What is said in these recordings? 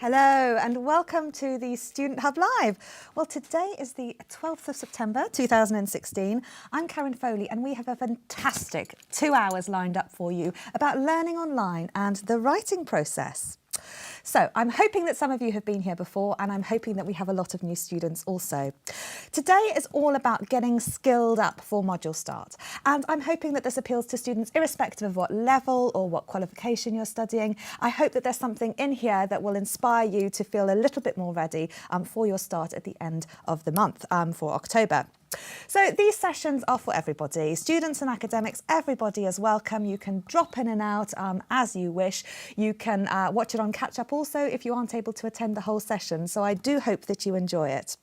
Hello and welcome to the Student Hub Live. Well, today is the 12th of September 2016. I'm Karen Foley and we have a fantastic 2 hours lined up for you about learning online and the writing process. So I'm hoping that some of you have been here before and I'm hoping that we have a lot of new students also. Today is all about getting skilled up for module start, and I'm hoping that this appeals to students irrespective of what level or what qualification you're studying. I hope that there's something in here that will inspire you to feel a little bit more ready for your start at the end of the month for October. So these sessions are for everybody, students and academics, everybody is welcome. You can drop in and out as you wish. You can watch it on catch up also if you aren't able to attend the whole session. So I do hope that you enjoy it.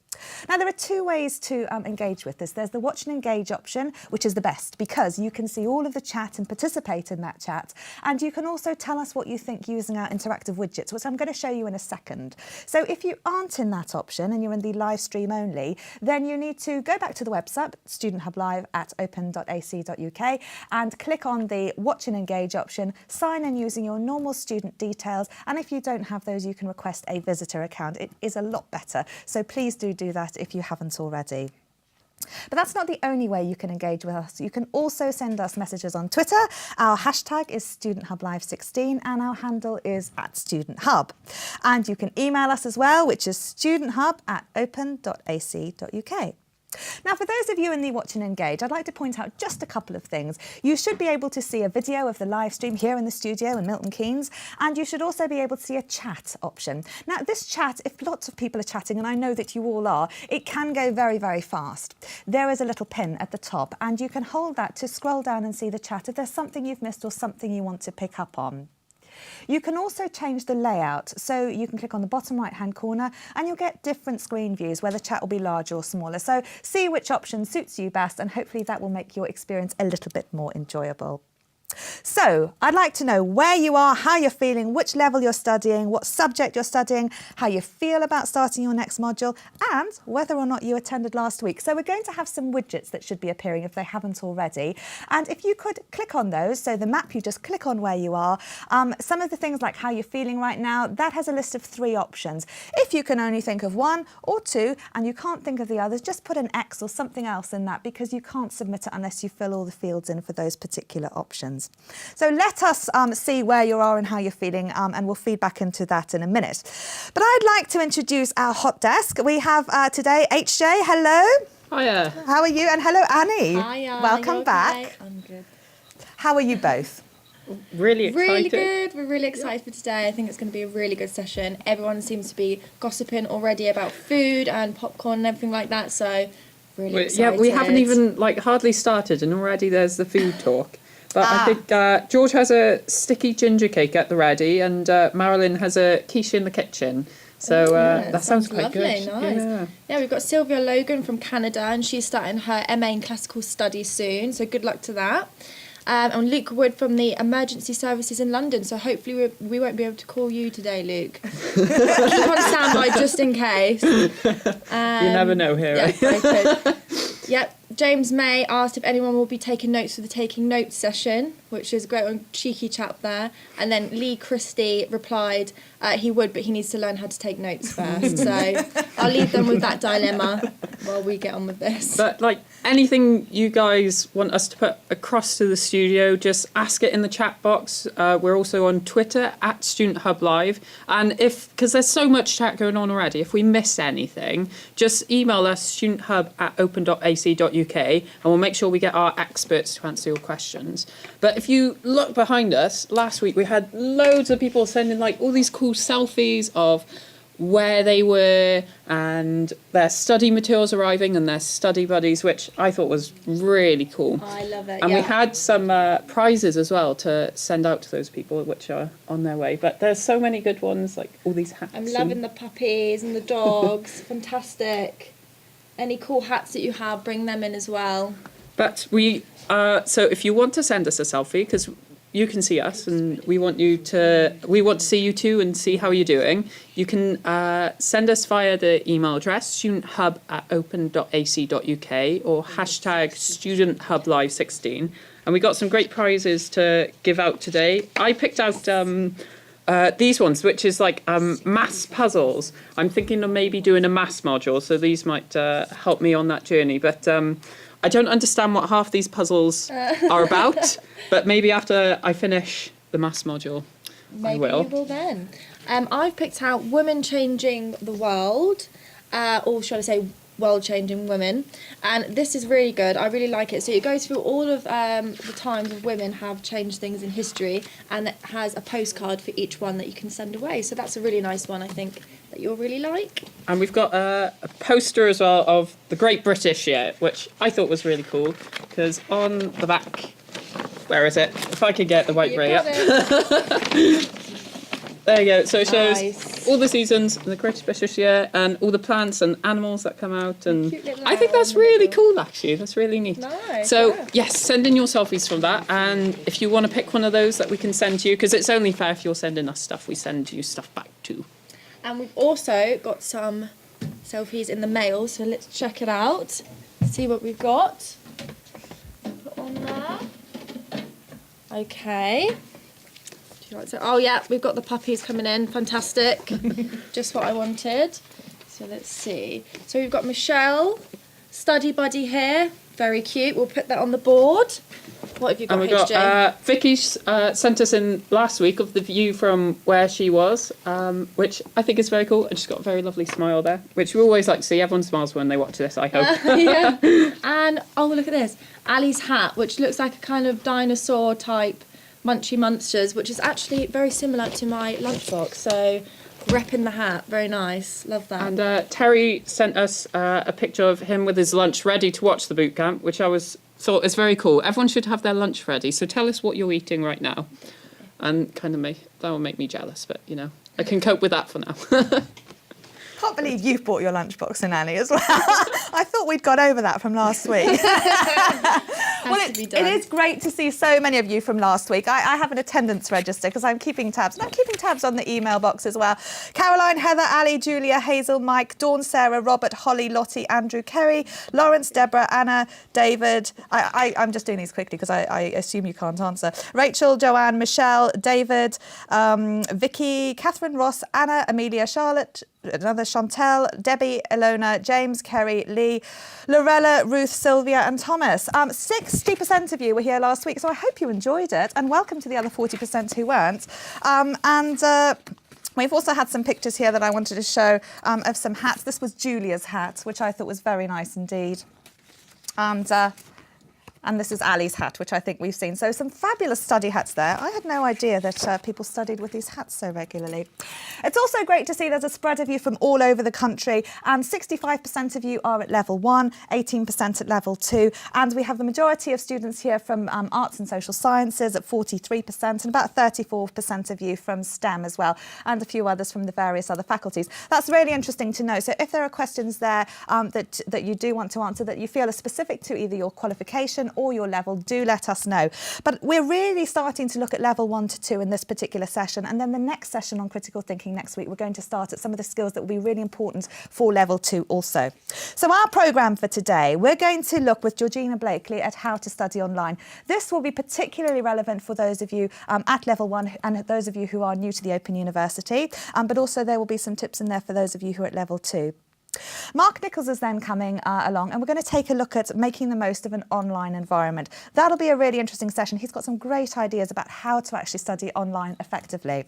Now, there are two ways to engage with this. There's the watch and engage option, which is the best because you can see all of the chat and participate in that chat. And you can also tell us what you think using our interactive widgets, which I'm going to show you in a second. So if you aren't in that option and you're in the live stream only, then you need to go back to the website, Student Hub Live at open.ac.uk, and click on the watch and engage option, sign in using your normal student details. And if you don't have those, you can request a visitor account. It is a lot better. So please do that if you haven't already. But that's not the only way you can engage with us. You can also send us messages on Twitter. Our hashtag is StudentHubLive16 and our handle is @StudentHub. And you can email us as well, which is studenthub@open.ac.uk. Now, for those of you in the Watch and Engage, I'd like to point out just a couple of things. You should be able to see a video of the live stream here in the studio in Milton Keynes, and you should also be able to see a chat option. Now, this chat, if lots of people are chatting, and I know that you all are, it can go very, very fast. There is a little pin at the top, and you can hold that to scroll down and see the chat if there's something you've missed or something you want to pick up on. You can also change the layout, so you can click on the bottom right hand corner and you'll get different screen views where the chat will be larger or smaller. So see which option suits you best and hopefully that will make your experience a little bit more enjoyable. So I'd like to know where you are, how you're feeling, which level you're studying, what subject you're studying, how you feel about starting your next module, and whether or not you attended last week. So we're going to have some widgets that should be appearing if they haven't already. And if you could click on those, so the map, you just click on where you are. Some of the things like how you're feeling right now, that has a list of 3 options. If you can only think of 1 or 2 and you can't think of the others, just put an X or something else in that because you can't submit it unless you fill all the fields in for those particular options. So let us see where you are and how you're feeling, and we'll feed back into that in a minute. But I'd like to introduce our hot desk. We have today HJ. Hello. Hiya. How are you? And hello, Annie. Hiya. Welcome back. I'm good. How are you both? Really excited. Really good. We're really excited for today. I think it's going to be a really good session. Everyone seems to be gossiping already about food and popcorn and everything like that. So really excited. Yeah, we haven't even hardly started and already there's the food talk. But I think George has a sticky ginger cake at the ready and Marilyn has a quiche in the kitchen. So that sounds quite lovely, good. Nice. Yeah, we've got Sylvia Logan from Canada and she's starting her MA in Classical Studies soon. So good luck to that. And Luke Wood from the Emergency Services in London. So hopefully we won't be able to call you today, Luke. Keep on standby just in case. You never know here. Yeah, very good. Yep. James May asked if anyone will be taking notes for the taking notes session, which is a great one, cheeky chap there. And then Lee Christie replied he would, but he needs to learn how to take notes first. So I'll leave them with that dilemma while we get on with this. But anything you guys want us to put across to the studio, just ask it in the chat box. We're also on Twitter @StudentHubLive. And because there's so much chat going on already, if we miss anything, just email us studenthub@open.ac.uk and we'll make sure we get our experts to answer your questions. But if you look behind us, last week we had loads of people sending all these cool selfies of where they were and their study materials arriving and their study buddies, which I thought was really cool. I love it. And we had some prizes as well to send out to those people, which are on their way. But there's so many good ones, like all these hats. I'm loving the puppies and the dogs. Fantastic. Any cool hats that you have, bring them in as well. But so if you want to send us a selfie, because you can see us and we want to see you too and see how you're doing, you can send us via the email address studenthub@open.ac.uk or #StudentHubLive16. And we got some great prizes to give out today. I picked out these ones, which is like maths puzzles. I'm thinking of maybe doing a maths module, so these might help me on that journey. But I don't understand what half these puzzles are about, but maybe after I finish the maths module, I will. Maybe you will then. I've picked out Women Changing the World, or should I say World Changing Women, and this is really good. I really like it. So it goes through all of the times of women have changed things in history, and it has a postcard for each one that you can send away. So that's a really nice one, I think, that you'll really like. And we've got a poster as well of the Great British Year, which I thought was really cool, because on the back, where is it? If I could get the white ray up. There you go. So it shows all the seasons in the Great British Year and all the plants and animals that come out. And I think that's really cool, actually. That's really neat. Nice, so, yeah. yes, send in your selfies from that. And if you want to pick one of those that we can send to you, because it's only fair if you're sending us stuff, we send you stuff back too. And we've also got some selfies in the mail, so let's check it out. See what we've got. Put on there. Okay. Oh yeah, we've got the puppies coming in. Fantastic. Just what I wanted. So let's see. So we've got Michelle, study buddy here. Very cute. We'll put that on the board. What have you got, And we got Vicky sent us in last week of the view from where she was, which I think is very cool. And she's got a very lovely smile there, which we always like to see. Everyone smiles when they watch this, I hope. Yeah. And oh, look at this. Ali's hat, which looks like a kind of dinosaur type Munchy Munsters, which is actually very similar to my lunchbox. So, repping the hat, very nice. Love that. And Terry sent us a picture of him with his lunch ready to watch the boot camp, which I thought is very cool. Everyone should have their lunch ready. So tell us what you're eating right now, and kind of that will make me jealous. But I can cope with that for now. Can't believe you've bought your lunchbox in, Annie, as well. I thought we'd got over that from last week. Well, it is great to see so many of you from last week. I have an attendance register because I'm keeping tabs. And I'm keeping tabs on the email box as well. Caroline, Heather, Ali, Julia, Hazel, Mike, Dawn, Sarah, Robert, Holly, Lottie, Andrew, Kerry, Lawrence, Deborah, Anna, David. I'm just doing these quickly because I assume you can't answer. Rachel, Joanne, Michelle, David, Vicky, Catherine, Ross, Anna, Amelia, Charlotte, another Chantel, Debbie, Ilona, James, Kerry, Lee, Lorella, Ruth, Sylvia and Thomas. 60% of you were here last week, so I hope you enjoyed it, and welcome to the other 40% who weren't. We've also had some pictures here that I wanted to show of some hats. This was Julia's hat, which I thought was very nice indeed. And this is Ali's hat, which I think we've seen. So some fabulous study hats there. I had no idea that people studied with these hats so regularly. It's also great to see there's a spread of you from all over the country, and 65% of you are at level 1, 18% at level 2, and we have the majority of students here from arts and social sciences at 43%, and about 34% of you from STEM as well, and a few others from the various other faculties. That's really interesting to know. So if there are questions there that you do want to answer that you feel are specific to either your qualification or your level, do let us know. But we're really starting to look at level 1 to 2 in this particular session, and then the next session on critical thinking next week we're going to start at some of the skills that will be really important for level 2 also. So our programme for today, we're going to look with Georgina Blakely at how to study online. This will be particularly relevant for those of you at level 1 and those of you who are new to the Open University, but also there will be some tips in there for those of you who are at level 2. Mark Nichols is then coming along, and we're going to take a look at making the most of an online environment. That'll be a really interesting session. He's got some great ideas about how to actually study online effectively.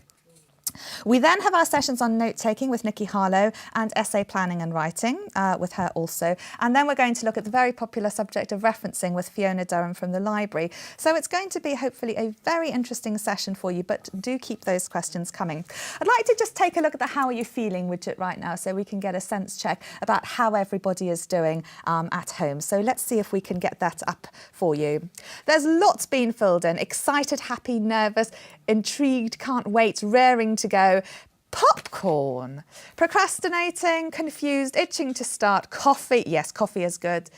We then have our sessions on note-taking with Nikki Harlow and essay planning and writing with her also. And then we're going to look at the very popular subject of referencing with Fiona Durham from the library. So it's going to be hopefully a very interesting session for you, but do keep those questions coming. I'd like to just take a look at the How Are You Feeling widget right now so we can get a sense check about how everybody is doing at home. So let's see if we can get that up for you. There's lots being filled in. Excited, happy, nervous, intrigued, can't wait, raring to go. Popcorn. Procrastinating, confused, itching to start. Coffee. Yes, coffee is good.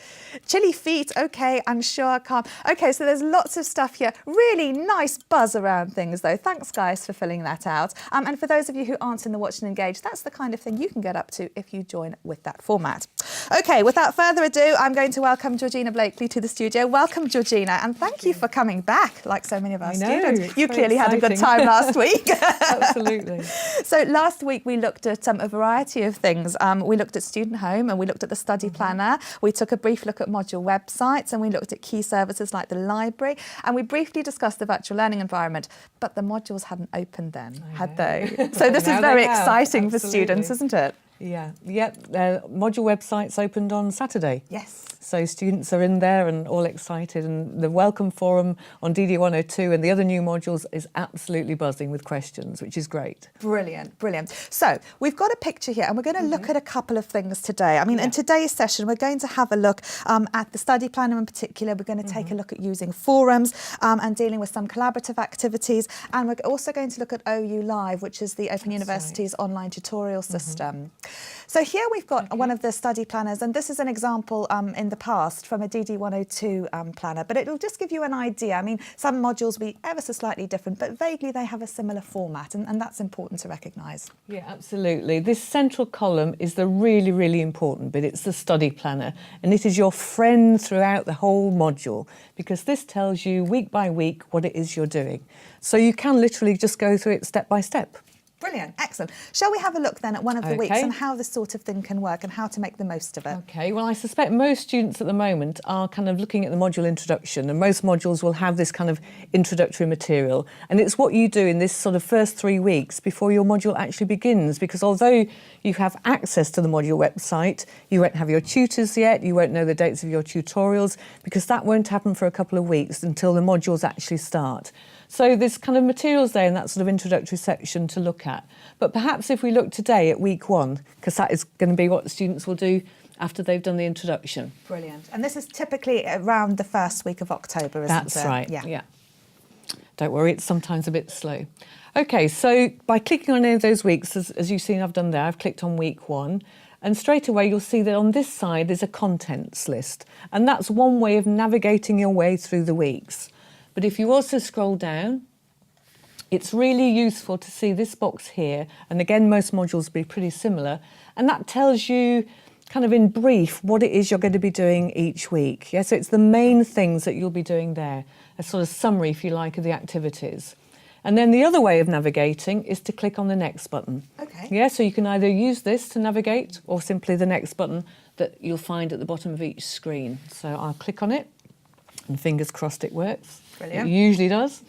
Chilly feet. Okay, unsure, calm. Okay, so there's lots of stuff here. Really nice buzz around things, though. Thanks, guys, for filling that out. And for those of you who aren't in the Watch and Engage, that's the kind of thing you can get up to if you join with that format. Okay, without further ado, I'm going to welcome Georgina Blakely to the studio. Welcome, Georgina, and thank you for coming back, like so many of our students. You clearly had a good time last week. Absolutely. So last week we looked at a variety of things. We looked at Student Home and we looked at the study planner. We took a brief look at module websites and we looked at key services like the library, and we briefly discussed the virtual learning environment, but the modules hadn't opened then, had they? So this is very exciting for students, isn't it? Yeah. Module websites opened on Saturday. Yes. So students are in there and all excited, and the welcome forum on DD 102 and the other new modules is absolutely buzzing with questions, which is great. Brilliant, brilliant. So we've got a picture here and we're going to look at a couple of things today. I mean, in today's session, we're going to have a look at the study planner in particular. We're going to take a look at using forums and dealing with some collaborative activities. And we're also going to look at OU Live, which is the Open University's online tutorial system. So here we've got one of the study planners, and this is an example in the past from a DD 102 planner, but it'll just give you an idea. I mean, some modules will be ever so slightly different, but vaguely they have a similar format, and that's important to recognise. Yeah, absolutely. This central column is the really, really important bit. It's the study planner, and it is your friend throughout the whole module, because this tells you week by week what it is you're doing. So you can literally just go through it step by step. Brilliant, excellent. Shall we have a look then at one of the weeks and how this sort of thing can work and how to make the most of it? Okay, well, I suspect most students at the moment are kind of looking at the module introduction, and most modules will have this kind of introductory material. And it's what you do in this sort of first 3 weeks before your module actually begins, because although you have access to the module website, you won't have your tutors yet, you won't know the dates of your tutorials, because that won't happen for a couple of weeks until the modules actually start. So there's kind of materials there in that sort of introductory section to look at. But perhaps if we look today at week 1, because that is going to be what the students will do after they've done the introduction. Brilliant. And this is typically around the first week of October, isn't it? That's right, yeah. Don't worry, it's sometimes a bit slow. Okay, so by clicking on any of those weeks, as you've seen I've done there, I've clicked on week 1. And straight away you'll see that on this side there's a contents list. And that's one way of navigating your way through the weeks. But if you also scroll down, it's really useful to see this box here. And again, most modules will be pretty similar. And that tells you kind of in brief what it is you're going to be doing each week. Yeah, so it's the main things that you'll be doing there, a sort of summary, if you like, of the activities. And then the other way of navigating is to click on the next button. Okay. Yeah, so you can either use this to navigate or simply the next button that you'll find at the bottom of each screen. So I'll click on it and fingers crossed it works. Brilliant. It usually does.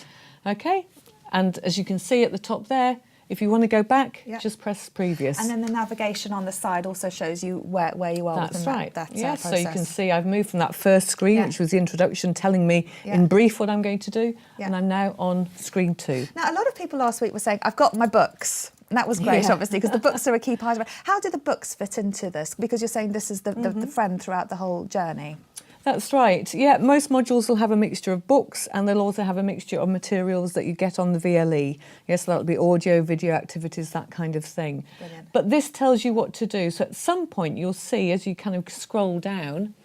Okay, and as you can see at the top there, if you want to go back, just press previous. And then the navigation on the side also shows you where you are That's within right. that Yes, process. so you can see I've moved from that first screen, which was the introduction, telling me in brief what I'm going to do, and I'm now on screen 2. Now, a lot of people last week were saying, I've got my books. And that was great, obviously, because the books are a key part of it. How do the books fit into this? Because you're saying this is the friend throughout the whole journey. That's right. Yeah, most modules will have a mixture of books, and they'll also have a mixture of materials that you get on the VLE. Yes, that'll be audio, video activities, that kind of thing. Brilliant. But this tells you what to do. So at some point you'll see, as you kind of scroll down,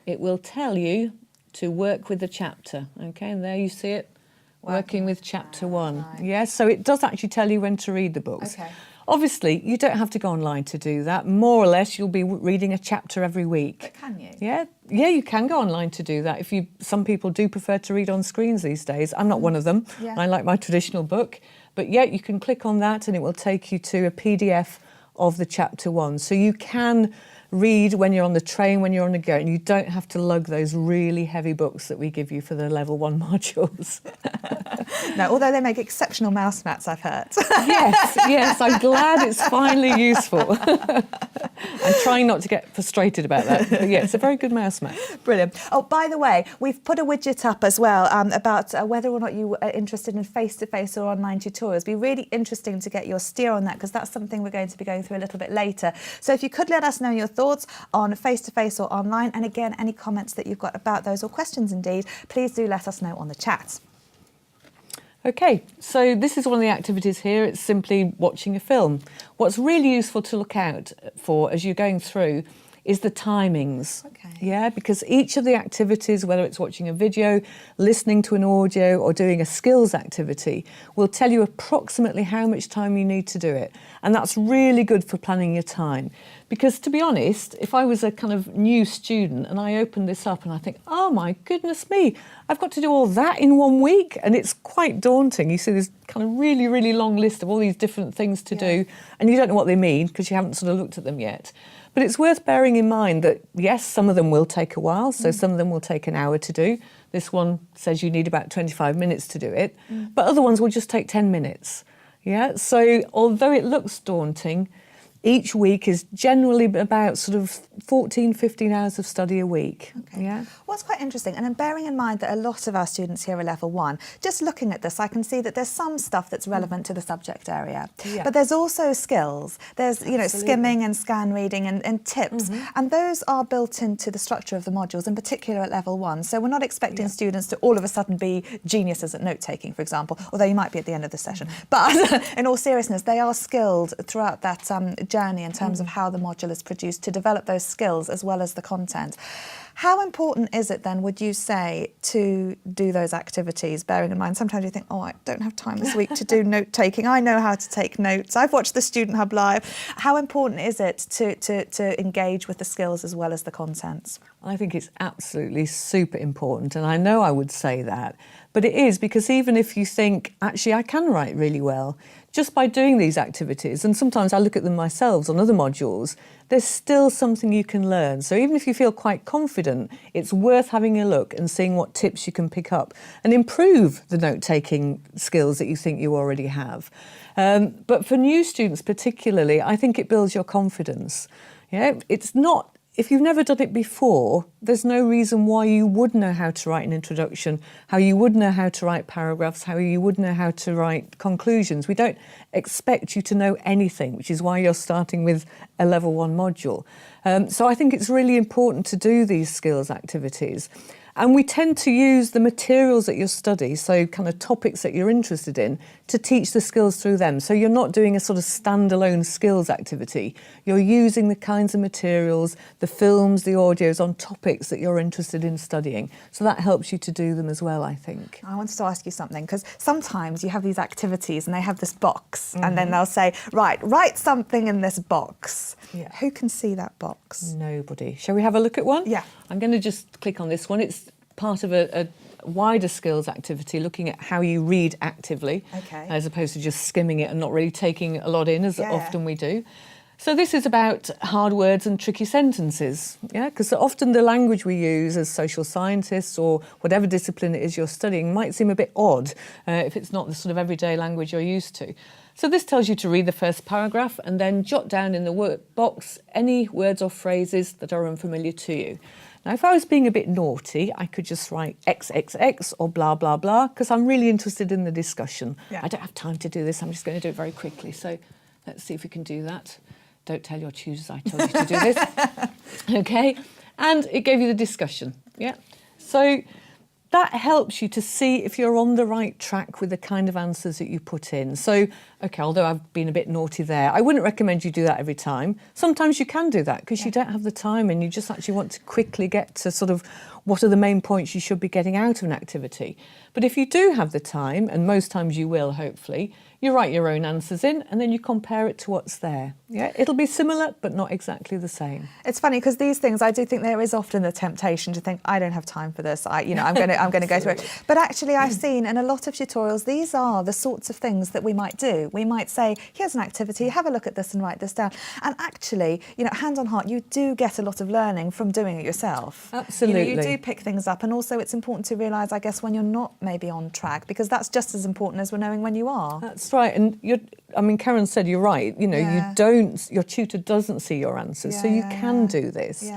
it will tell you to work with the chapter. Okay, and there you see it, working with chapter 1. Right. Yes, so it does actually tell you when to read the books. Okay. Obviously, you don't have to go online to do that. More or less, you'll be reading a chapter every week. But can you? Yeah, you can go online to do that. Some people do prefer to read on screens these days. I'm not one of them. Yeah. I like my traditional book. But yeah, you can click on that and it will take you to a PDF of the chapter 1. So you can read when you're on the train, when you're on the go, and you don't have to lug those really heavy books that we give you for the level 1 modules. No, although they make exceptional mouse mats, I've heard. Yes, I'm glad it's finally useful. I'm trying not to get frustrated about that. But yeah, it's a very good mouse mat. Brilliant. Oh, by the way, we've put a widget up as well about whether or not you are interested in face-to-face or online tutorials. It'd be really interesting to get your steer on that, because that's something we're going to be going through a little bit later. So if you could let us know your thoughts on face-to-face or online, and again, any comments that you've got about those, or questions indeed, please do let us know on the chat. Okay, so this is one of the activities here. It's simply watching a film. What's really useful to look out for as you're going through is the timings. Okay. Yeah, because each of the activities, whether it's watching a video, listening to an audio, or doing a skills activity, will tell you approximately how much time you need to do it. And that's really good for planning your time, Because to be honest, if I was a kind of new student and I opened this up and I think, oh my goodness me, I've got to do all that in 1 week, and it's quite daunting. You see this kind of really, really long list of all these different things to do, and you don't know what they mean because you haven't sort of looked at them yet. But it's worth bearing in mind that, yes, some of them will take a while, so some of them will take an hour to do. This one says you need about 25 minutes to do it, but other ones will just take 10 minutes. Yeah, so although it looks daunting, each week is generally about sort of 14, 15 hours of study a week. Okay. Yeah. What's quite interesting, and then bearing in mind that a lot of our students here are level 1, just looking at this, I can see that there's some stuff that's relevant to the subject area. Yeah. But there's also skills. There's, skimming and scan reading and tips. And those are built into the structure of the modules, in particular at level 1. So we're not expecting students to all of a sudden be geniuses at note-taking, for example, although you might be at the end of the session. But in all seriousness, they are skilled throughout that journey in terms of how the module is produced to develop those skills as well as the content. How important is it then, would you say, to do those activities, bearing in mind sometimes you think, oh, I don't have time this week to do note-taking, I know how to take notes, I've watched the Student Hub Live. How important is it to engage with the skills as well as the contents? I think it's absolutely super important, and I know I would say that, but it is, because even if you think, actually, I can write really well, just by doing these activities, and sometimes I look at them myself on other modules, there's still something you can learn. So even if you feel quite confident, it's worth having a look and seeing what tips you can pick up and improve the note-taking skills that you think you already have. But for new students particularly, I think it builds your confidence. It's not, if you've never done it before, there's no reason why you would know how to write an introduction, how you would know how to write paragraphs, how you would know how to write conclusions. We don't expect you to know anything, which is why you're starting with a level 1 module. So I think it's really important to do these skills activities. And we tend to use the materials that you study, so kind of topics that you're interested in, to teach the skills through them. So you're not doing a sort of standalone skills activity. You're using the kinds of materials, the films, the audios on topics that you're interested in studying. So that helps you to do them as well, I think. I wanted to ask you something, because sometimes you have these activities and they have this box, and then they'll say, right, write something in this box. Yeah. Who can see that box? Nobody. Shall we have a look at one? Yeah. I'm going to just click on this one. It's part of a wider skills activity, looking at how you read actively, as opposed to just skimming it and not really taking a lot in, as often we do. So this is about hard words and tricky sentences, because often the language we use as social scientists or whatever discipline it is you're studying might seem a bit odd if it's not the sort of everyday language you're used to. So this tells you to read the first paragraph and then jot down in the word box any words or phrases that are unfamiliar to you. Now, if I was being a bit naughty, I could just write XXX or blah, blah, blah, because I'm really interested in the discussion. I don't have time to do this. I'm just going to do it very quickly. So let's see if we can do that. Don't tell your tutors I told you to do this. OK. And it gave you the discussion. So that helps you to see if you're on the right track with the kind of answers that you put in. So, OK, although I've been a bit naughty there, I wouldn't recommend you do that every time. Sometimes you can do that because you don't have the time and you just actually want to quickly get to sort of what are the main points you should be getting out of an activity. But if you do have the time, and most times you will, hopefully, you write your own answers in and then you compare it to what's there. It'll be similar, but not exactly the same. It's funny because these things, I do think there is often the temptation to think, I don't have time for this. I'm going to go through it. But actually, I've seen in a lot of tutorials, these are the sorts of things that we might do. We might say, here's an activity, have a look at this and write this down. And actually, hand on heart, you do get a lot of learning from doing it yourself. Absolutely. You do pick things up, and also it's important to realise, I guess, when you're not maybe on track, because that's just as important as we're knowing when you are. That's right. And Karen said you're right. Your tutor doesn't see your answers, so you can do this.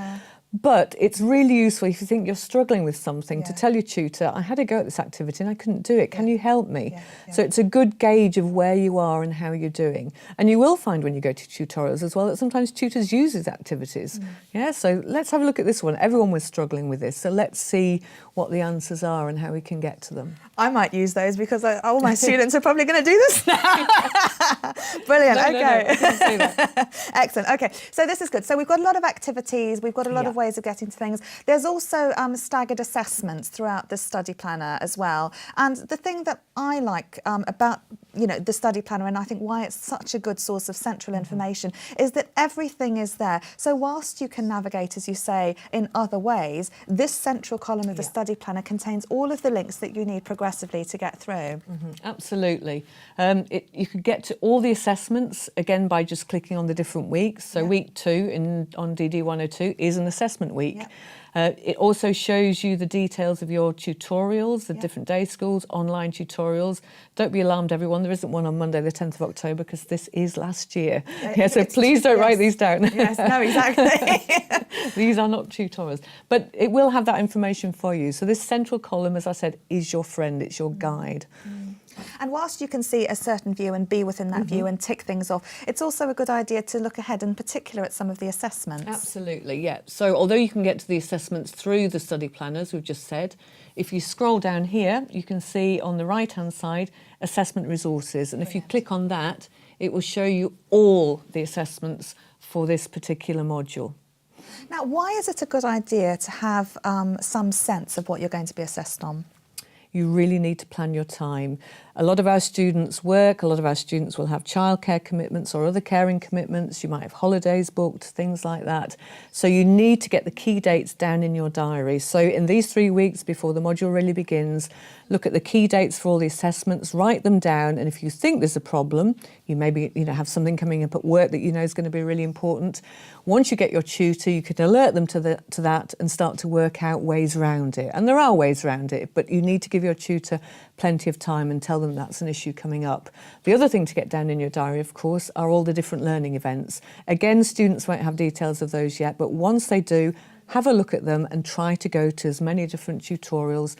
But it's really useful if you think you're struggling with something to tell your tutor, I had a go at this activity and I couldn't do it. Can you help me? So it's a good gauge of where you are and how you're doing. And you will find when you go to tutorials as well that sometimes tutors use these activities. So let's have a look at this one. Everyone was struggling with this. So let's see what the answers are and how we can get to them. I might use those because all my students are probably going to do this now. Brilliant. No, okay. I didn't say that. Excellent. Okay. So this is good. So we've got a lot of activities. We've got a lot of ways ways of getting to things. There's also staggered assessments throughout the study planner as well. And the thing that I like about the study planner, and I think why it's such a good source of central information, is that everything is there. So whilst you can navigate, as you say, in other ways, this central column of the study planner contains all of the links that you need progressively to get through. Absolutely. You could get to all the assessments, again, by just clicking on the different weeks. So week 2 on DD 102 is an assessment week. It also shows you the details of your tutorials, the different day schools, online tutorials. Don't be alarmed, everyone. There isn't one on Monday, the 10th of October, because this is last year. So please don't write these down. Yes, no, exactly. These are not tutorials. But it will have that information for you. So this central column, as I said, is your friend. It's your guide. And whilst you can see a certain view and be within that view and tick things off, it's also a good idea to look ahead, in particular at some of the assessments. Absolutely, yeah. So although you can get to the assessments through the study planners, we've just said, if you scroll down here, you can see on the right-hand side, assessment resources. And if you click on that, it will show you all the assessments for this particular module. Now, why is it a good idea to have some sense of what you're going to be assessed on? You really need to plan your time. A lot of our students work, a lot of our students will have childcare commitments or other caring commitments. You might have holidays booked, things like that. So you need to get the key dates down in your diary. So in these 3 weeks before the module really begins, look at the key dates for all the assessments, write them down, and if you think there's a problem, you maybe have something coming up at work that you know is going to be really important. Once you get your tutor, you can alert them to that and start to work out ways around it. And there are ways around it, but you need to give your tutor plenty of time and tell them that's an issue coming up. The other thing to get down in your diary, of course, are all the different learning events. Again, students won't have details of those yet, but once they do, have a look at them and try to go to as many different tutorials,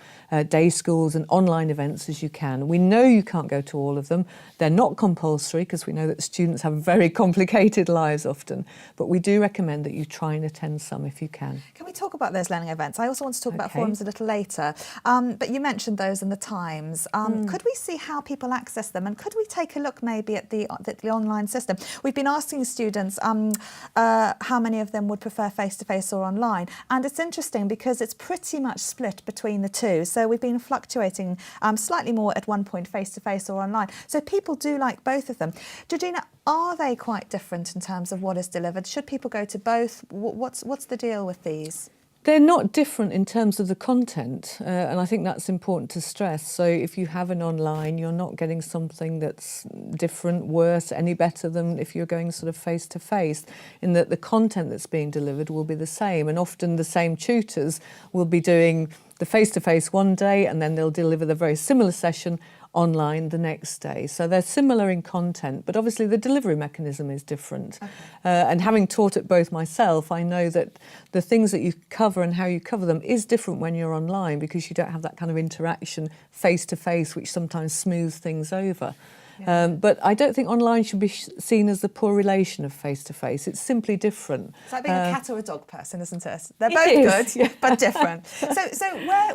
day schools and online events as you can. We know you can't go to all of them. They're not compulsory because we know that students have very complicated lives often, but we do recommend that you try and attend some if you can. Can we talk about those learning events? I also want to talk about forums a little later, but you mentioned those and the times. Could we see how people access them, and could we take a look maybe at the online system? We've been asking students how many of them would prefer face-to-face or online. And it's interesting because it's pretty much split between the two. So we've been fluctuating slightly more at one point face-to-face or online. So people do like both of them. Georgina, are they quite different in terms of what is delivered? Should people go to both? What's the deal with these? They're not different in terms of the content, and I think that's important to stress. So if you have an online, you're not getting something that's different, worse, any better than if you're going sort of face-to-face, in that the content that's being delivered will be the same, and often the same tutors will be doing the face-to-face one day and then they'll deliver the very similar session online the next day. So they're similar in content, but obviously the delivery mechanism is different. And having taught it both myself, I know that the things that you cover and how you cover them is different when you're online because you don't have that kind of interaction face-to-face, which sometimes smooths things over. But I don't think online should be seen as the poor relation of face-to-face. It's simply different. It's like being a cat or a dog person, isn't it? They're both good, but different. So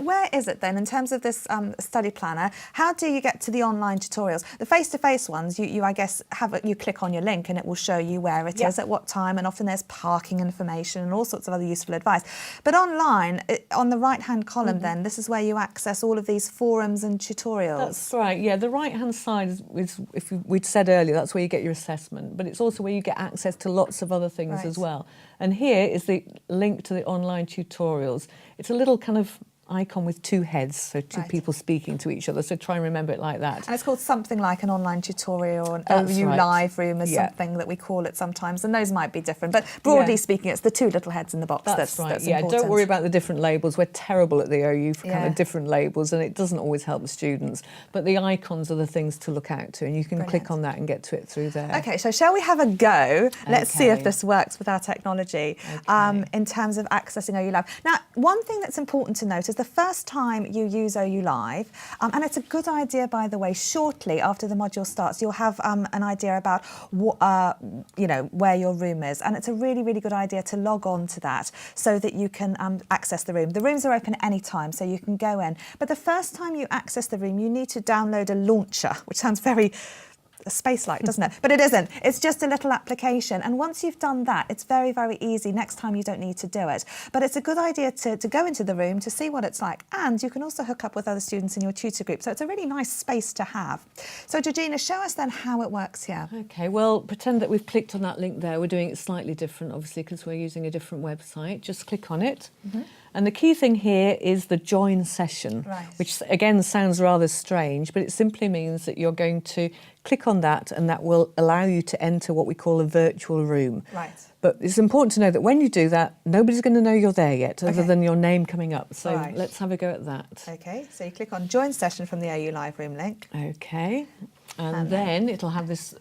where is it then in terms of this study planner? How do you get to the online tutorials? The face-to-face ones, you I guess, you click on your link and it will show you where it is, at what time, and often there's parking information and all sorts of other useful advice. But online, on the right-hand column then, this is where you access all of these forums and tutorials. That's right, yeah. The right-hand side is if we'd said earlier, that's where you get your assessment, but it's also where you get access to lots of other things as well. And here is the link to the online tutorials. It's a little kind of icon with two heads, so two people speaking to each other, so try and remember it like that. And it's called something like an online tutorial or an OU live room is something that we call it sometimes, and those might be different, but broadly speaking it's the two little heads in the box that's right. That's important. Don't worry about the different labels. We're terrible at the OU for kind of different labels, and it doesn't always help the students, but the icons are the things to look out to, and you can click on that and get to it through there. Okay, so shall we have a go? Let's see if this works with our technology in terms of accessing OU Live. Now, one thing that's important to note is the first time you use OU Live, and it's a good idea, by the way, shortly after the module starts, you'll have an idea about where your room is, and it's a really, really good idea to log on to that so that you can access the room. The rooms are open any time, so you can go in. But the first time you access the room, you need to download a launcher, which sounds very a space-like, doesn't it? But it isn't. It's just a little application. And once you've done that, it's very, very easy. Next time you don't need to do it. But it's a good idea to go into the room to see what it's like. And you can also hook up with other students in your tutor group. So it's a really nice space to have. So Georgina, show us then how it works here. Okay, well, pretend that we've clicked on that link there. We're doing it slightly different, obviously, because we're using a different website. Just click on it. And the key thing here is the join session, which again sounds rather strange, but it simply means that you're going to click on that and that will allow you to enter what we call a virtual room. Right. But it's important to know that when you do that, nobody's going to know you're there yet, other than your name coming up. So let's have a go at that. Okay, so you click on join session from the OU Live Room link. Okay. And then it'll have this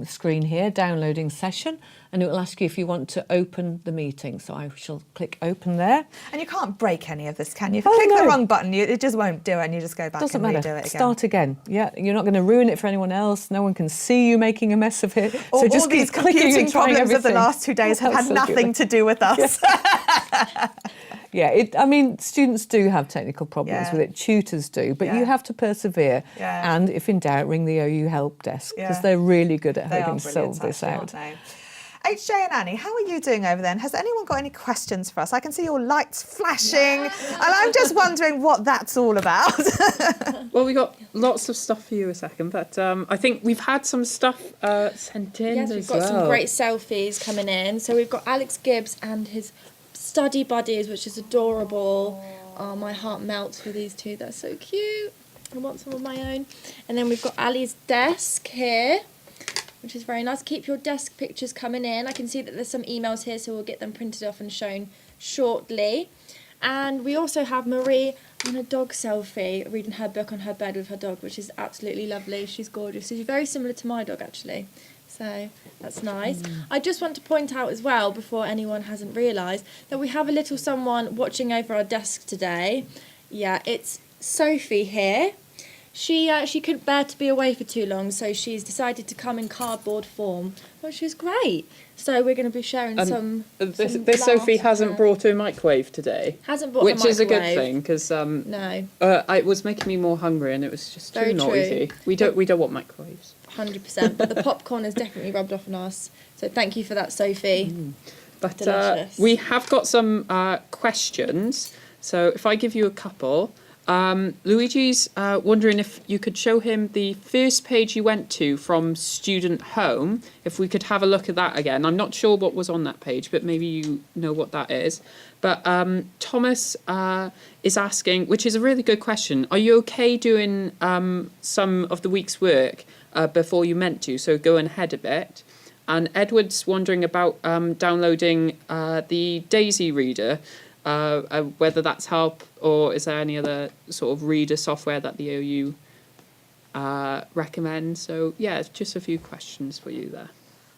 screen here, downloading session, and it will ask you if you want to open the meeting. So I shall click open there. And you can't break any of this, can you? If you click the wrong button, it just won't do it, and you just go back and redo it again. Start again. Yeah, you're not going to ruin it for anyone else. No one can see you making a mess of it. So just keep clicking and trying everything. Problems of the last 2 days have had nothing to do with us. Yeah, I mean, students do have technical problems with it, tutors do, but you have to persevere. And if in doubt, ring the OU help desk, because they're really good at helping solve this out. HJ and Annie, how are you doing over there? Has anyone got any questions for us? I can see your lights flashing, and I'm just wondering what that's all about. Well, we got lots of stuff for you a second, but I think we've had some stuff sent in as well. Yes, we've got some great selfies coming in. So we've got Alex Gibbs and his study buddies, which is adorable. Oh, my heart melts for these two. They're so cute. I want some of my own. And then we've got Ali's desk here, which is very nice. Keep your desk pictures coming in. I can see that there's some emails here, so we'll get them printed off and shown shortly. And we also have Marie on a dog selfie, reading her book on her bed with her dog, which is absolutely lovely. She's gorgeous. She's very similar to my dog, actually. So that's nice. I just want to point out as well, before anyone hasn't realised, that we have a little someone watching over our desk today. Yeah, it's Sophie here. She couldn't bear to be away for too long, so she's decided to come in cardboard form, which is great. So we're going to be sharing some. This Sophie hasn't brought her microwave today. Hasn't brought her microwave. Which is a good thing, because no, it was making me more hungry, and it was just too noisy. We don't want microwaves. 100%, but the popcorn has definitely rubbed off on us. So thank you for that, Sophie. But we have got some questions. So if I give you a couple. Luigi's wondering if you could show him the first page you went to from Student Home, if we could have a look at that again. I'm not sure what was on that page, but maybe you know what that is. But Thomas is asking, which is a really good question, are you okay doing some of the week's work before you meant to, so going ahead a bit? And Edward's wondering about downloading the Daisy Reader, whether that's help, or is there any other sort of reader software that the OU recommends? So yeah, just a few questions for you there.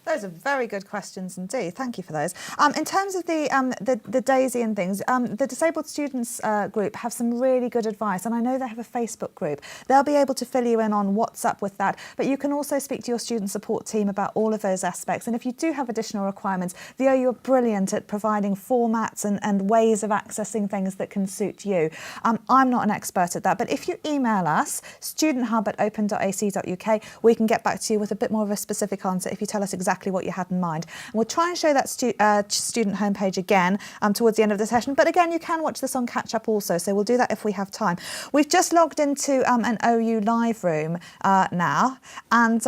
Those are very good questions indeed. Thank you for those. In terms of the Daisy and things, the Disabled Students group have some really good advice, and I know they have a Facebook group. They'll be able to fill you in on what's up with that, but you can also speak to your student support team about all of those aspects. And if you do have additional requirements, the OU are brilliant at providing formats and ways of accessing things that can suit you. I'm not an expert at that, but if you email us, studenthub@open.ac.uk, we can get back to you with a bit more of a specific answer if you tell us exactly what you had in mind. And we'll try and show that student homepage again towards the end of the session. But again, you can watch this on catch up also, so we'll do that if we have time. We've just logged into an OU live room now, and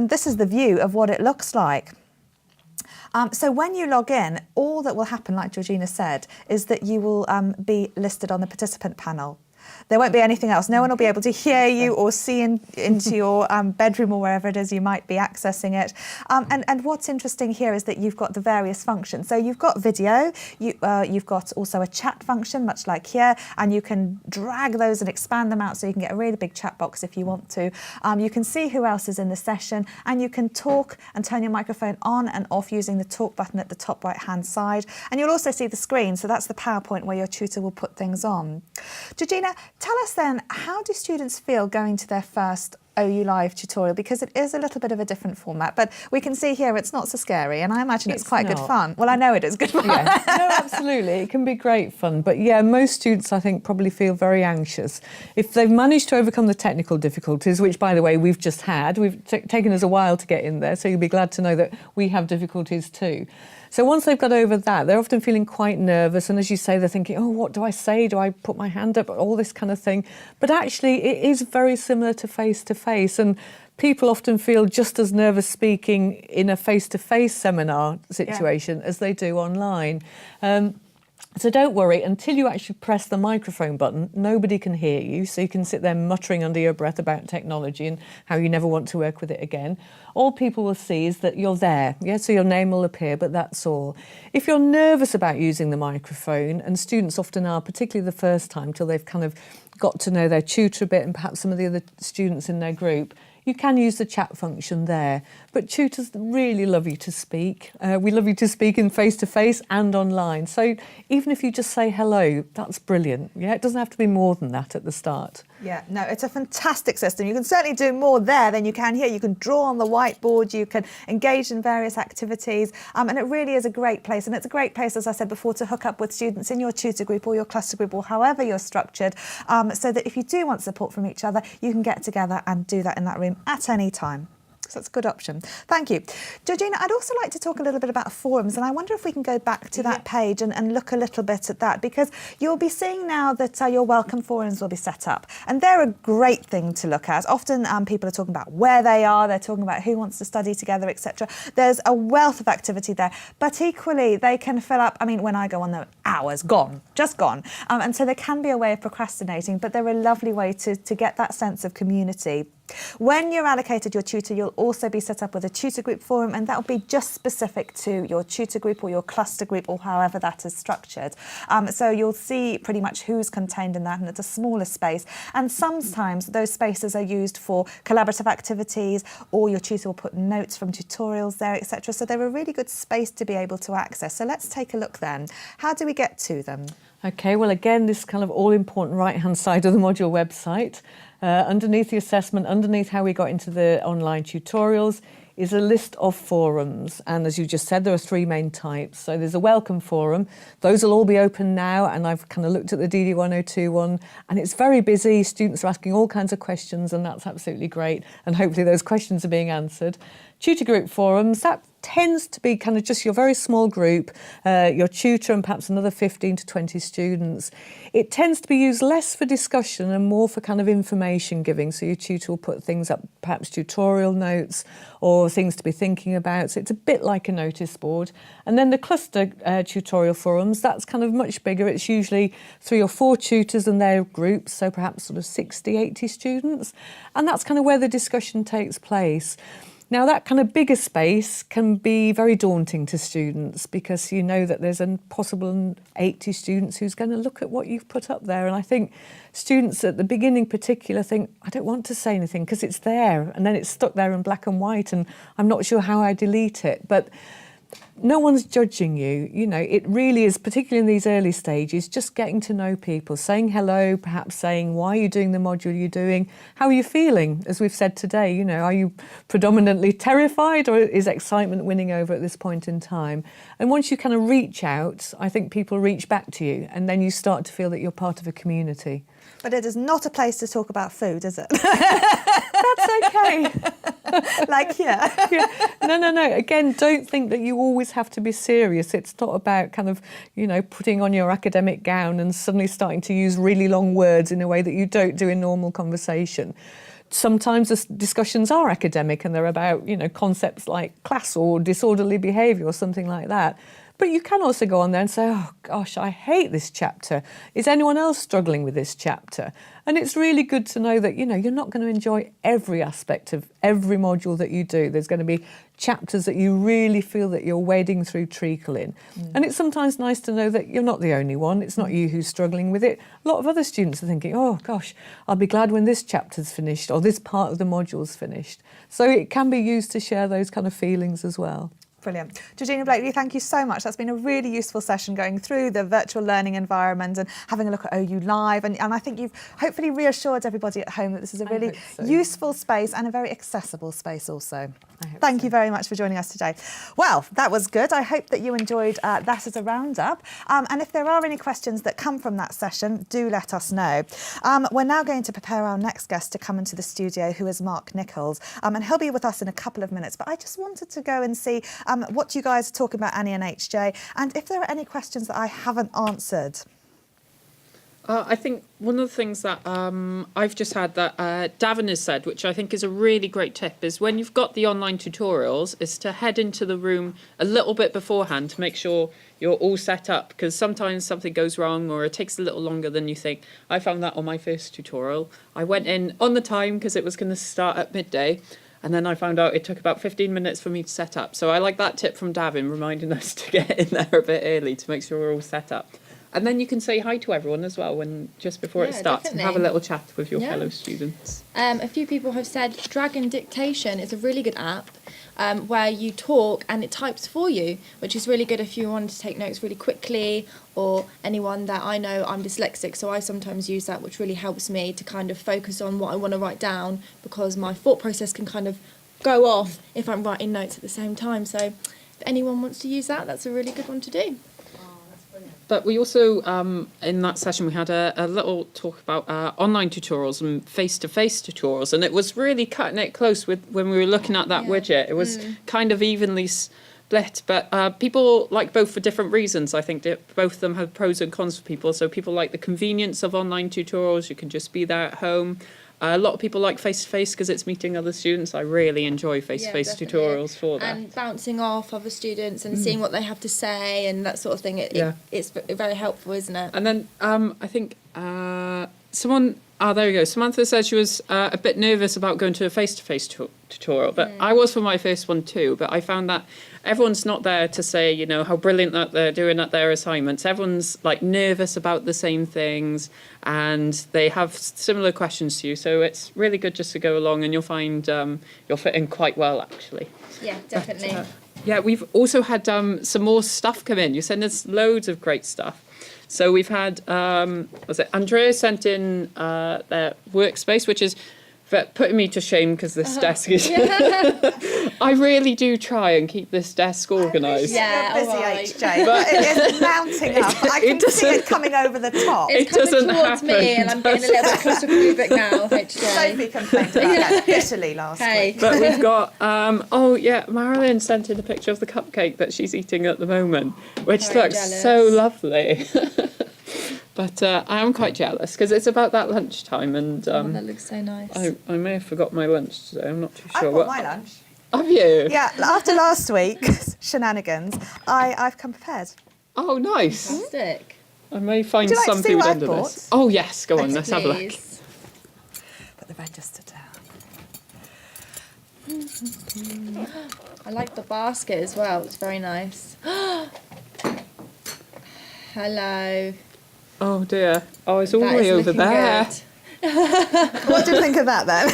this is the view of what it looks like. So when you log in, all that will happen, like Georgina said, is that you will be listed on the participant panel. There won't be anything else. No one will be able to hear you or see into your bedroom or wherever it is you might be accessing it. And what's interesting here is that you've got the various functions. So you've got video, you've got also a chat function, much like here, and you can drag those and expand them out so you can get a really big chat box if you want to. You can see who else is in the session, and you can talk and turn your microphone on and off using the talk button at the top right-hand side. And you'll also see the screen, so that's the PowerPoint where your tutor will put things on. Georgina, tell us then, how do students feel going to their first OU Live tutorial because it is a little bit of a different format, but we can see here it's not so scary, and I imagine it's quite good not. fun. Well, I know it is good fun. Yeah, no, absolutely. It can be great fun. But yeah, most students, I think, probably feel very anxious. If they've managed to overcome the technical difficulties, which, by the way, we've just had, taken us a while to get in there, so you'll be glad to know that we have difficulties too. So once they've got over that, they're often feeling quite nervous. And as you say, they're thinking, oh, what do I say? Do I put my hand up? All this kind of thing. But actually, it is very similar to face-to-face. And people often feel just as nervous speaking in a face-to-face seminar situation as they do online. So don't worry, until you actually press the microphone button, nobody can hear you, so you can sit there muttering under your breath about technology and how you never want to work with it again. All people will see is that you're there, so your name will appear, but that's all. If you're nervous about using the microphone, and students often are, particularly the first time, till they've kind of got to know their tutor a bit and perhaps some of the other students in their group, you can use the chat function there. But tutors really love you to speak. We love you to speak in face-to-face and online. So even if you just say hello, that's brilliant. Yeah, it doesn't have to be more than that at the start. Yeah, no, it's a fantastic system. You can certainly do more there than you can here. You can draw on the whiteboard, you can engage in various activities, and it really is a great place. And it's a great place, as I said before, to hook up with students in your tutor group or your cluster group or however you're structured, so that if you do want support from each other, you can get together and do that in that room at any time. So that's a good option. Thank you. Georgina, I'd also like to talk a little bit about forums, and I wonder if we can go back to that page and look a little bit at that, because you'll be seeing now that your welcome forums will be set up, and they're a great thing to look at. Often people are talking about where they are, they're talking about who wants to study together, etc. There's a wealth of activity there, but equally they can fill up, I mean, when I go on the hours, gone, just gone. And so there can be a way of procrastinating, but they're a lovely way to get that sense of community. When you're allocated your tutor, you'll also be set up with a tutor group forum, and that will be just specific to your tutor group or your cluster group or however that is structured. So you'll see pretty much who's contained in that, and it's a smaller space. And sometimes those spaces are used for collaborative activities, or your tutor will put notes from tutorials there, etc. So they're a really good space to be able to access. So let's take a look then. How do we get to them? Okay, well, again, this kind of all-important right-hand side of the module website, underneath the assessment, underneath how we got into the online tutorials, is a list of forums. And as you just said, there are three main types. So there's a welcome forum. Those will all be open now, and I've kind of looked at the DD102 one, and it's very busy. Students are asking all kinds of questions, and that's absolutely great. And hopefully those questions are being answered. Tutor group forums, that tends to be kind of just your very small group, your tutor and perhaps another 15 to 20 students. It tends to be used less for discussion and more for kind of information giving. So your tutor will put things up, perhaps tutorial notes or things to be thinking about. So it's a bit like a notice board. And then the cluster tutorial forums, that's kind of much bigger. It's usually 3 or 4 tutors and their groups, so perhaps sort of 60, 80 students. And that's kind of where the discussion takes place. Now, that kind of bigger space can be very daunting to students because you know that there's a possible 80 students who's going to look at what you've put up there. And I think students at the beginning in particular think, I don't want to say anything because it's there. And then it's stuck there in black and white and I'm not sure how I delete it. But no one's judging you. You know, it really is, particularly in these early stages, just getting to know people, saying hello, perhaps saying, why are you doing the module you're doing? How are you feeling? As we've said today, you know, are you predominantly terrified or is excitement winning over at this point in time? And once you kind of reach out, I think people reach back to you and then you start to feel that you're part of a community. But it is not a place to talk about food, is it? That's okay. Like, yeah. No. Again, don't think that you always have to be serious. It's not about kind of, you know, putting on your academic gown and suddenly starting to use really long words in a way that you don't do in normal conversation. Sometimes the discussions are academic and they're about, you know, concepts like class or disorderly behaviour or something like that. But you can also go on there and say, oh, gosh, I hate this chapter. Is anyone else struggling with this chapter? And it's really good to know that, you know, you're not going to enjoy every aspect of every module that you do. There's going to be chapters that you really feel that you're wading through treacle in. And it's sometimes nice to know that you're not the only one. It's not you who's struggling with it. A lot of other students are thinking, oh, gosh, I'll be glad when this chapter's finished or this part of the module's finished. So it can be used to share those kind of feelings as well. Brilliant. Georgina Blakely, thank you so much. That's been a really useful session going through the virtual learning environment and having a look at OU Live. And I think you've hopefully reassured everybody at home that this is a really useful space and a very accessible space also. Thank you very much for joining us today. Well, that was good. I hope that you enjoyed that as a roundup. And if there are any questions that come from that session, do let us know. We're now going to prepare our next guest to come into the studio, who is Mark Nichols. And he'll be with us in a couple of minutes. But I just wanted to go and see what you guys are talking about, Annie and HJ, and if there are any questions that I haven't answered. I think one of the things that I've just had that Davin has said, which I think is a really great tip, is when you've got the online tutorials, is to head into the room a little bit beforehand to make sure you're all set up, because sometimes something goes wrong or it takes a little longer than you think. I found that on my first tutorial. I went in on the time because it was going to start at midday. And then I found out it took about 15 minutes for me to set up. So I like that tip from Davin, reminding us to get in there a bit early to make sure we're all set up. And then you can say hi to everyone as well just before it starts, definitely. and have a little chat with your fellow students. A few people have said Dragon Dictation is a really good app where you talk and it types for you, which is really good if you want to take notes really quickly, or anyone that I know, I'm dyslexic, so I sometimes use that, which really helps me to kind of focus on what I want to write down, because my thought process can kind of go off if I'm writing notes at the same time. So if anyone wants to use that, that's a really good one to do. But we also, in that session, we had a little talk about online tutorials and face-to-face tutorials, and it was really cutting it close with when we were looking at that widget. It was kind of evenly split, but people like both for different reasons. I think both of them have pros and cons for people. So people like the convenience of online tutorials. You can just be there at home. A lot of people like face-to-face because it's meeting other students. I really enjoy face-to-face tutorials for that. And bouncing off other students and seeing what they have to say and that sort of thing. It's very helpful, isn't it? And then I think someone... there we go. Samantha said she was a bit nervous about going to a face-to-face tutorial, but I was for my first one too. But I found that everyone's not there to say, you know, how brilliant that they're doing at their assignments. Everyone's like nervous about the same things, and they have similar questions to you. So it's really good just to go along, and you'll find you'll fit in quite well, actually. Yeah, definitely. But, yeah, we've also had some more stuff come in. You send us loads of great stuff. So we've had, Andrea sent in their workspace, which is putting me to shame because this desk is... I really do try and keep this desk organised. Yeah, you're busy, HJ, but it is mounting up. I can see it coming over the top. It's coming towards me, and I'm getting a little bit claustrophobic now, HJ. Sophie complained about that bitterly last week. But we've got, Marilyn sent in a picture of the cupcake that she's eating at the moment, which Very looks jealous. so lovely. But I am quite jealous because it's about that lunchtime, and that looks so nice. I may have forgot my lunch today. I'm not too sure. I've got my lunch. Have you? Yeah, after last week's shenanigans, I've come prepared. Oh, nice. Fantastic. I may find Would you like some to see food what I've under bought? this. Oh, yes, go on, let's have a look. Please. Put the register down. I like the basket as well. It's very nice. Hello. Oh, dear. Oh, it's all the That way is over looking there. good. What do you think of that then?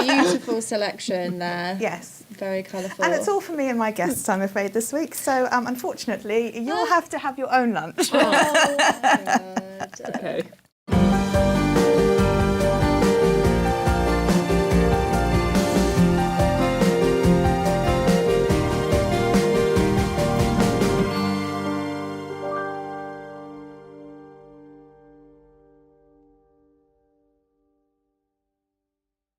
Beautiful selection there. Yes. Very colourful. And it's all for me and my guests, I'm afraid, this week. So, unfortunately, you'll have to have your own lunch. Oh, my God. Okay.